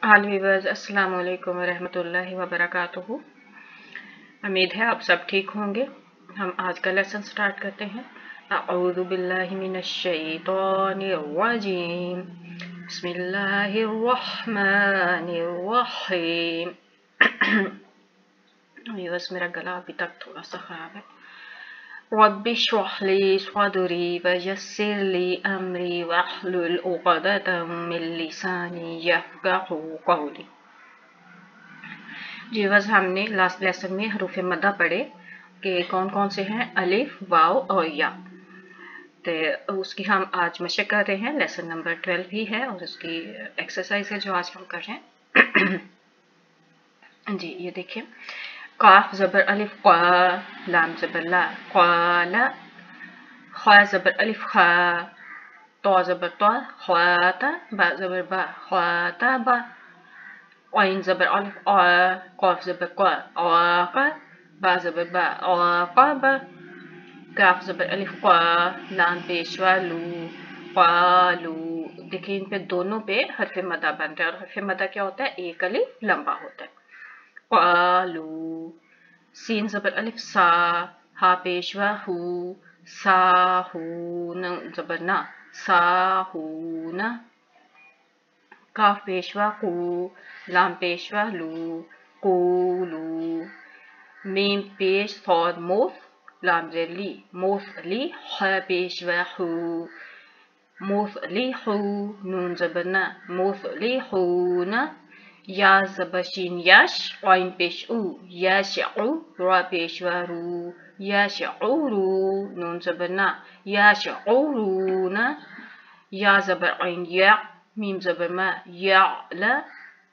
हाल viewers, अस्सलाम वालेकुम रहमतुल्लाहि व बरकातुहू। उम्मीद है आप सब ठीक होंगे। हम आज का लेसन स्टार्ट करते हैं। अऊज़ु बिल्लाहि मिनश शैतानिर रजीम, बिस्मिल्लाहिर रहमानिर रहीम। व्यूअर्स, मेरा गला अभी तक थोड़ा सा खराब है। रब्बि इश्रह ली सदरी वयस्सिर ली अमरी वहलुल उक़दतम मिन लिसानी यफ़क़हू क़ौली। जी बस हमने लास्ट लेसन में हरूफ मद्दा पढ़े कि कौन कौन से हैं, अलिफ, वाव और या। तो उसकी हम आज मशक कर रहे हैं। लेसन नंबर 12 भी है और उसकी एक्सरसाइज है जो आज हम कर रहे हैं। जी ये देखिए, काफ ज़बर अलिफ क़ा, लाम ज़बर ला क़ाला, ख़ा ज़बर अलिफ ख़ा, तो ज़बर तो ख़ाता, बा ज़बर बा ख़ाताबा, ऐन ज़बर अलिफ आ, क़ाफ ज़बर क़ा आक़ा, बा ज़बर बा आक़ाबा, काफ ज़बर अलिफ क़ा, लाम पेशवा लू क़ालू। देखिए इन पे दोनों पे हर्फ़ मद्दा बन रहा है और हर्फ़ मद्दा क्या होता है, एक अलिफ लंबा होता है। क़ालू, सीन ज़बर अलिफ सा, हा पेशवा हू, साहून ज़बर ना, साहून, काफ पेशवा कू, लाम पेशवा लू, कूलू, मीम पेश सौद मोफ, लाम ज़ेर ली, मोफ ली, हा पेशवा हू, मोफ ली हू, नून ज़बर ना, मोफ ली हूना, या ज़बर शीन यश, ऐन पेश ऊ, यशऊ, रा पेशवा रू, यशऊरू, नून ज़बर ना, यशऊरूना, या ज़बर ऐन या, मीम ज़बर मा, याला,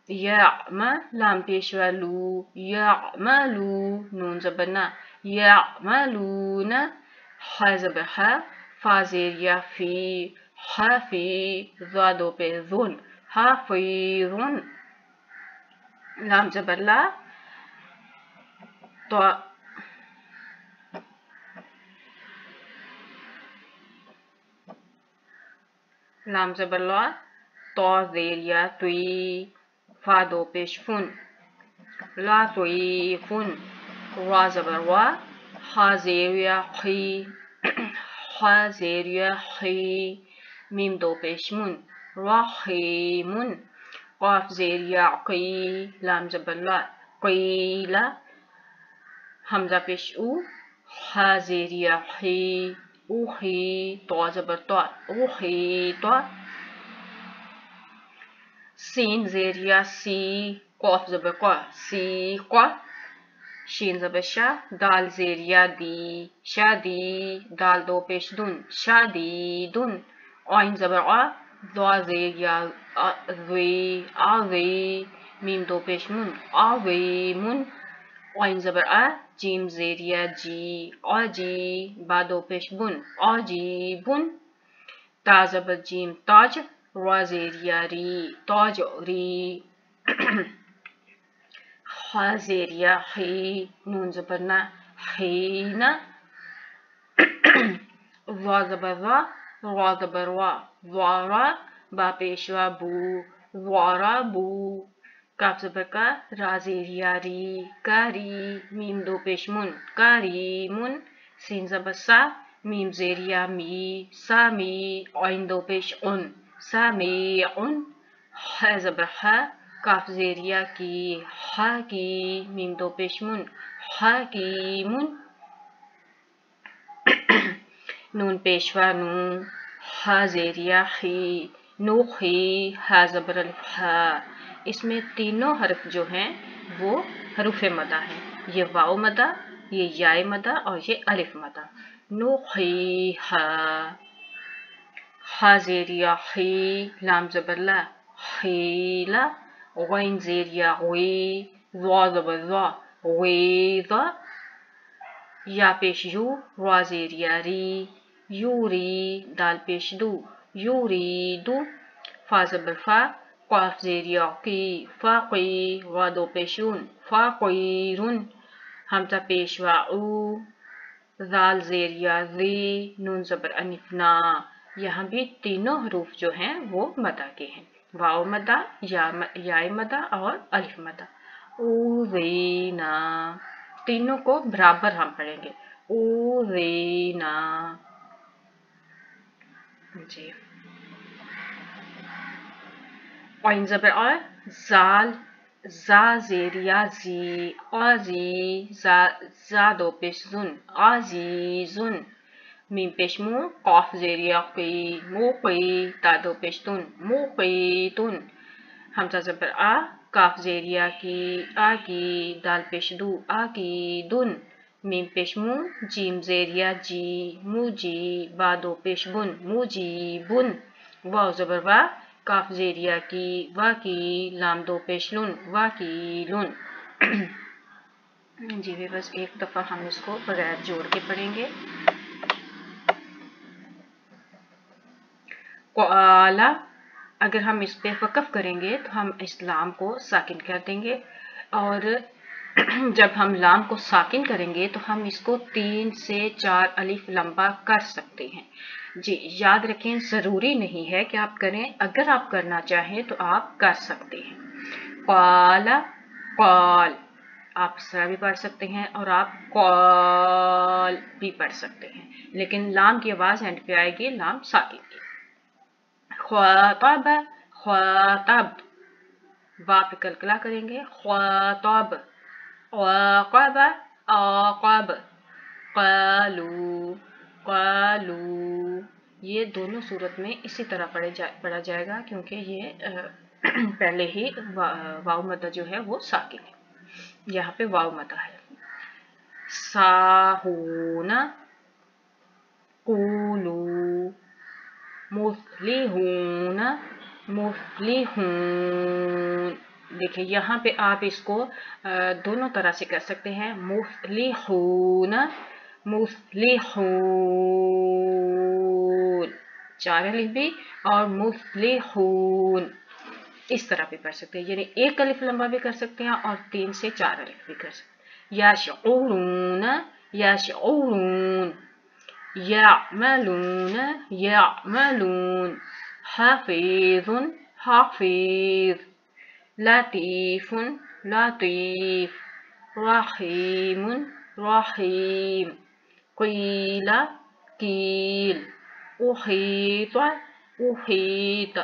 यामा, लाम पेशवा लू, यामलू, नून ज़बर ना, यामलूना, हा ज़बर हा, फा ज़ेर या फी, हाफी, ज़ादो पे ज़ुन, हाफिज़ुन, लाम ज़बर ला, तो लाम ज़बर ला, तो ज़ेर या तुई, फा दो पेश फुन, ला तुई फुन, रा ज़बर वा, हा ज़ेर या खी, हा ज़ेर या खी, मीम दो पेश मुन, रहीमुन, क़ाफ ज़ेर या क़ी, लाम ज़बर ला, क़ीला, हमज़ा पेश ऊ, हा ज़ेर या खी, उखी, तो ज़बर तो, उखी तो, सीन ज़ेर या सी, क़ाफ ज़बर क़ा, सी क़ा, शीन ज़बर शा, दाल ज़ेर या दी, शादी, दाल दो पेश दुन, शादीदुन, ऐन ज़बर आ, ज़ा ज़ेर या ज़ी, आज़ी, मीम दो पेश मुन, आज़ीमुन, ऐन ज़बर आ, जीम ज़ेर या जी, आजी, बा दो पेश बुन, आजीबुन, ता ज़बर जीम ताज, रा ज़ेर या री, ताजरी, हा ज़ेर या ही, नून ज़बर ना, हीना, वा ज़बर वा, रा ज़बर वा, वारा, बा पेशवा बू, वाराबू, काफ ज़बर का, रा ज़ेर या री, कारी, मीम दो पेश मुन, कारीमुन, सीन ज़बर सा, मीम ज़ेर या मी, सामी, ऐन दो पेश उन, सामीउन, हा ज़बर हा, काफ ज़ेर या की, हाकी, मीम दो पेश मुन, हाकीमुन, नून पेशवा नू, हा ज़ेर या ही, नूखी, हा ज़बर अलिफ हा। इसमें तीनों हर्फ जो हैं वो हरूफ मदा हैं। ये वाव मदा, ये याय मदा और ये अलिफ मदा। नूखी हा, हा ज़ेर या ही, लाम ज़बर ला, खीला, गैन ज़ेर या गी, ज़ा ज़बर ज़ा, गीज़ा, या पेश यू, रा ज़ेर या री, यूरी, दाल पेश दू, यूरीदू, फा ज़बर फा, क़ाफ ज़ेर या की, फ़ाक़ी, रा दो पेशून, फ़ाक़ीरुन, हमज़ा पेश वा ऊ, ज़ाल ज़ेर या ज़ी, नून ज़बर अनिफ ना। यहाँ भी तीनों हरूफ जो हैं वो मदा के हैं। वाव मदा, याय मदा और अलिफ मदा। उज़ीना, तीनों को बराबर हम पढ़ेंगे। उज़ीना जी। आइन ज़बर आ, जाल, जा ज़ेरिया जी, आजी, जा दो पेश जुन, आजीजुन। मीम पेश मू, काफ ज़ेरिया की, मुकी, ता दो पेश तुन, मुकीतुन। हमजा ज़बर आ, काफ ज़ेरिया की, आकी, दाल पेश दू, आकीदुन। मीम पेश मू, जीम ज़ेरिया जी, मुजी, बा दो पेश बुन, मुजीबुन। वाव ज़बर वा, काफ ज़ेरिया की, वाकी, लाम दो पेश लुन, वाकीलुन। जी भी बस एक दफ़ा हम इसको बगैर जोड़ के पढ़ेंगे। क़ाला, अगर हम इस पे वक़फ़ करेंगे तो हम इस लाम को साकिन कर देंगे, और जब हम लाम को साकिन करेंगे तो हम इसको 3 से 4 अलिफ लंबा कर सकते हैं। जी याद रखें, ज़रूरी नहीं है कि आप करें, अगर आप करना चाहें तो आप कर सकते हैं। क़ाला, क़ाल, आप इस तरह भी पढ़ सकते हैं और आप क़ाल भी पढ़ सकते हैं, लेकिन लाम की आवाज़ एंड पे आएगी, लाम साकिन की। ख़्वातब, ख़्वातब, बा पे कलकला करेंगे, ख़्वातब। आक़ब, आक़ब, क़ालू, क़ालू। ये दोनों सूरत में इसी तरह पढ़ा जाएगा, क्योंकि ये पहले ही वाव मदा जो है वो साकिन है, यहाँ पे वाव मदा है। साहूना, क़ूलू, मुफ़्लिहून, मुफ़्लिहून। देखिए यहाँ पे आप इसको दोनों तरह से कर सकते हैं, मुफ़्लिहून, मुफ़्लिहून, 4 अलिफ भी, और मुफ़्लिहून इस तरह भी पढ़ सकते हैं, यानी एक अलिफ लंबा भी कर सकते हैं और 3 से 4 अलिफ भी कर सकते हैं। यशऊरून, यशऊरून, यअमलून, यअमलून। हाफिज़ुन, हाफिज़। लतीफ़ुन, लतीफ़। रहीमुन, रहीम। क़ील, क़ील। उहीत, उहीत।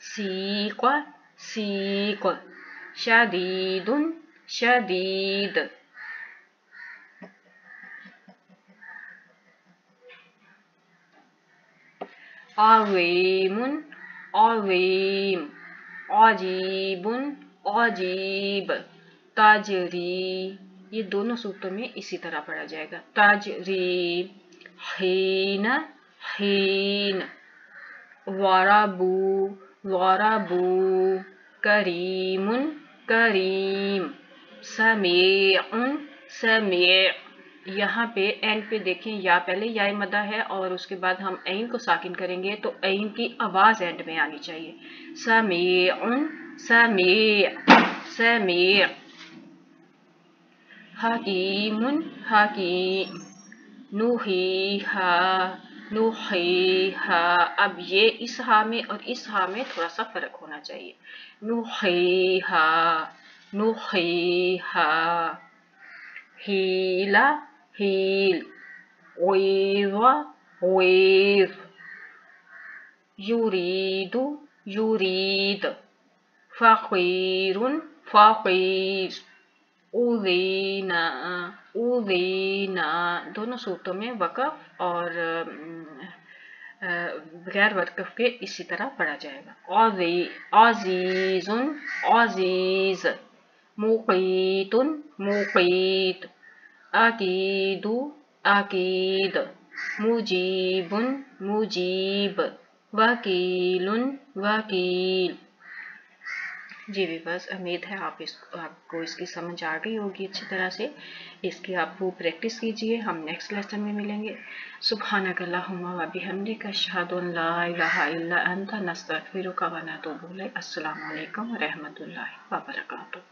सीक़, सीक़। शदीदुन, शदीद। अज़ीमुन, अज़ीम। अजीबुन, अजीब। ताजरी, ये दोनों सूत्रों में इसी तरह पढ़ा जाएगा, ताजरी। हीन, हीन। वरबू, वरबू। करीमुन, करीम। समीउन, समी। यहाँ पे एंड पे देखें, या पहले या मदा है और उसके बाद हम ऐन को साकिन करेंगे, तो ऐन की आवाज़ एंड में आनी चाहिए। समीउन, समी, समी। हकीमुन, हकीम। नुहीहा, नुहीहा। अब ये इस हा में और इस हा में थोड़ा सा फर्क होना चाहिए। नुहीहा, नुहीहा। हीला, हील। ग़ीज़, ग़ीज़। युरीदु, युरीद। फ़क़ीरुन, फ़क़ीर। उज़ीना, उज़ीना। दोनों सूरतों में वक़फ़ और बगैर वक़फ़ के इसी तरह पढ़ा जाएगा। अज़ीज़ुन, अज़ीज़। मुक़ीतुन, मुक़ीत। अकीदु, अकीद। मुजीबुन, मुजीब। वकीलुन, वकील। जी बस उम्मीद है आपको इसकी समझ आ गई होगी अच्छी तरह से। इसकी आप वो प्रैक्टिस कीजिए, हम नेक्स्ट लेसन में मिलेंगे। सुब्हानक अल्लाहुम्मा व बिहम्दिका अशहदु अन ला इलाहा इल्ला अंता नस्तगफिरुका व नतूबु इलैक। अस्सलामु अलैकुम व रहमतुल्लाहि व बरकातुहू।